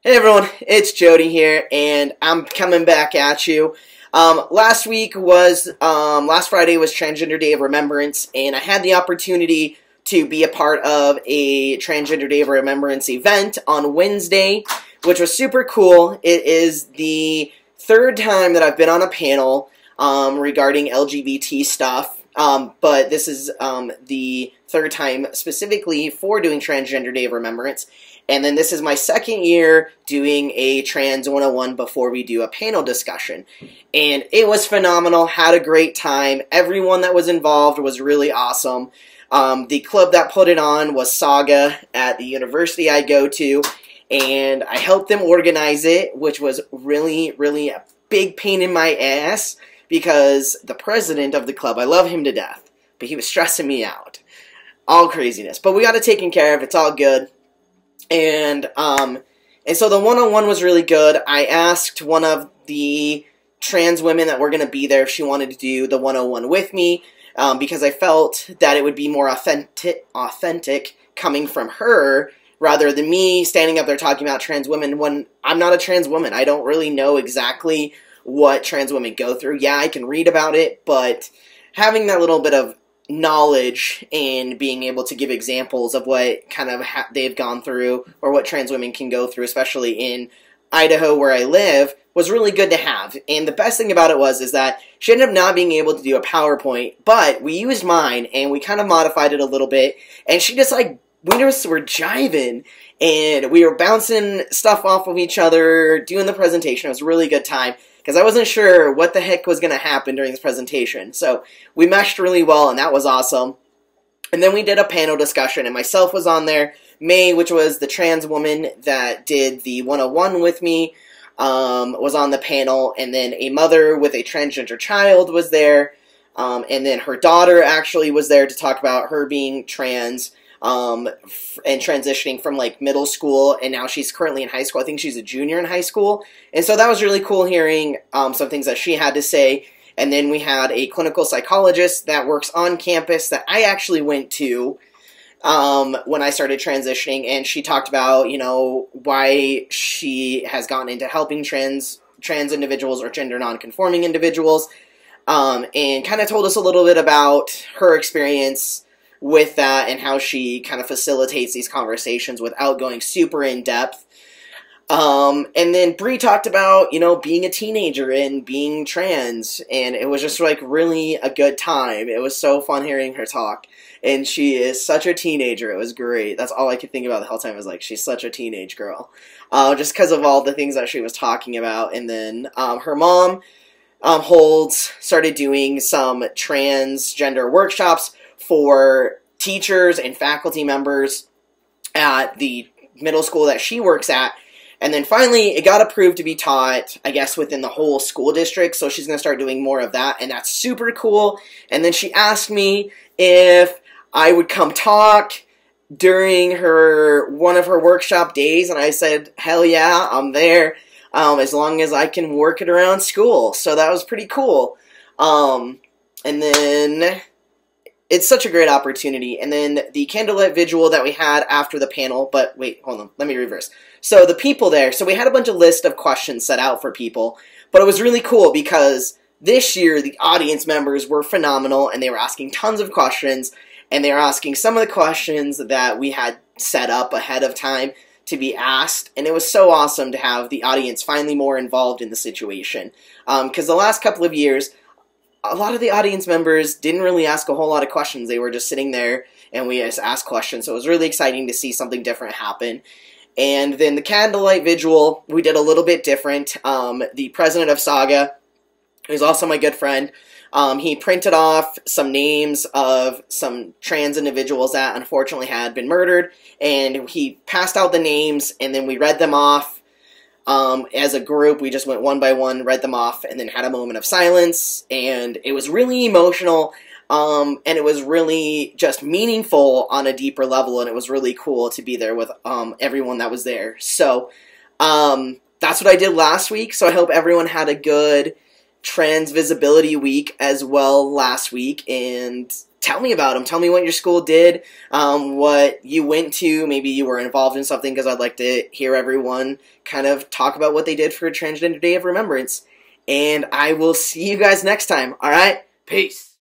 Hey everyone, it's Jody here, and I'm coming back at you. Last Friday was Transgender Day of Remembrance, and I had the opportunity to be a part of a Transgender Day of Remembrance event on Wednesday, which was super cool. It is the third time that I've been on a panel regarding LGBT stuff, but this is the third time specifically for doing Transgender Day of Remembrance. And then this is my second year doing a Trans 101 before we do a panel discussion. And it was phenomenal, had a great time. Everyone that was involved was really awesome. The club that put it on was Saga at the university I go to. And I helped them organize it, which was really, really a big pain in my ass. Because the president of the club, I love him to death, but he was stressing me out. All craziness. But we got it taken care of, it's all good. And so the one-on-one was really good. I asked one of the trans women that were going to be there if she wanted to do the 101 with me, because I felt that it would be more authentic coming from her rather than me standing up there talking about trans women when I'm not a trans woman. I don't really know exactly what trans women go through. Yeah, I can read about it, but having that little bit of knowledge and being able to give examples of what kind of they've gone through or what trans women can go through, especially in Idaho where I live, was really good to have. And the best thing about it is that she ended up not being able to do a PowerPoint, but we used mine and we kind of modified it a little bit, and she just we just were jiving and we were bouncing stuff off of each other, doing the presentation. It was a really good time, because I wasn't sure what the heck was going to happen during this presentation. So we meshed really well, and that was awesome. And then we did a panel discussion, and myself was on there. May, which was the trans woman that did the 101 with me, was on the panel. And then a mother with a transgender child was there. And then her daughter actually was there to talk about her being trans. And transitioning from middle school, and now she's currently in high school. I think she's a junior in high school, and so that was really cool hearing some things that she had to say. And then we had a clinical psychologist that works on campus that I actually went to when I started transitioning, and she talked about why she has gotten into helping trans individuals or gender non-conforming individuals, and kind of told us a little bit about her experience with that and how she kind of facilitates these conversations without going super in depth. And then Bree talked about, being a teenager and being trans, and it was just really a good time. It was so fun hearing her talk, and she is such a teenager. It was great. That's all I could think about the whole time. I was she's such a teenage girl, just because of all the things that she was talking about. And then her mom started doing some transgender workshops for teachers and faculty members at the middle school that she works at. And then finally, it got approved to be taught, I guess, within the whole school district, so she's going to start doing more of that, and that's super cool. And then she asked me if I would come talk during one of her workshop days, and I said, hell yeah, I'm there, as long as I can work it around school. So that was pretty cool. And then it's such a great opportunity. And then the candlelit vigil that we had after the panel, but wait, hold on, let me reverse. So the people there, so we had a bunch of list of questions set out for people, but it was really cool because this year the audience members were phenomenal, and they were asking tons of questions, and they were asking some of the questions that we had set up ahead of time to be asked, and it was so awesome to have the audience finally more involved in the situation. Because the last couple of years, a lot of the audience members didn't really ask a whole lot of questions. They were just sitting there, and we just asked questions, so it was really exciting to see something different happen. And then the candlelight vigil, we did a little bit different. The president of Saga, who's also my good friend, he printed off some names of some trans individuals that unfortunately had been murdered, and he passed out the names, and then we read them off. As a group, we just went one by one, read them off, and then had a moment of silence, and it was really emotional, and it was really just meaningful on a deeper level, and it was really cool to be there with everyone that was there. So that's what I did last week, so I hope everyone had a good Trans Visibility Week as well last week, and tell me about them. Tell me what your school did, what you went to. Maybe you were involved in something, because I'd like to hear everyone kind of talk about what they did for Transgender Day of Remembrance. And I will see you guys next time. All right? Peace.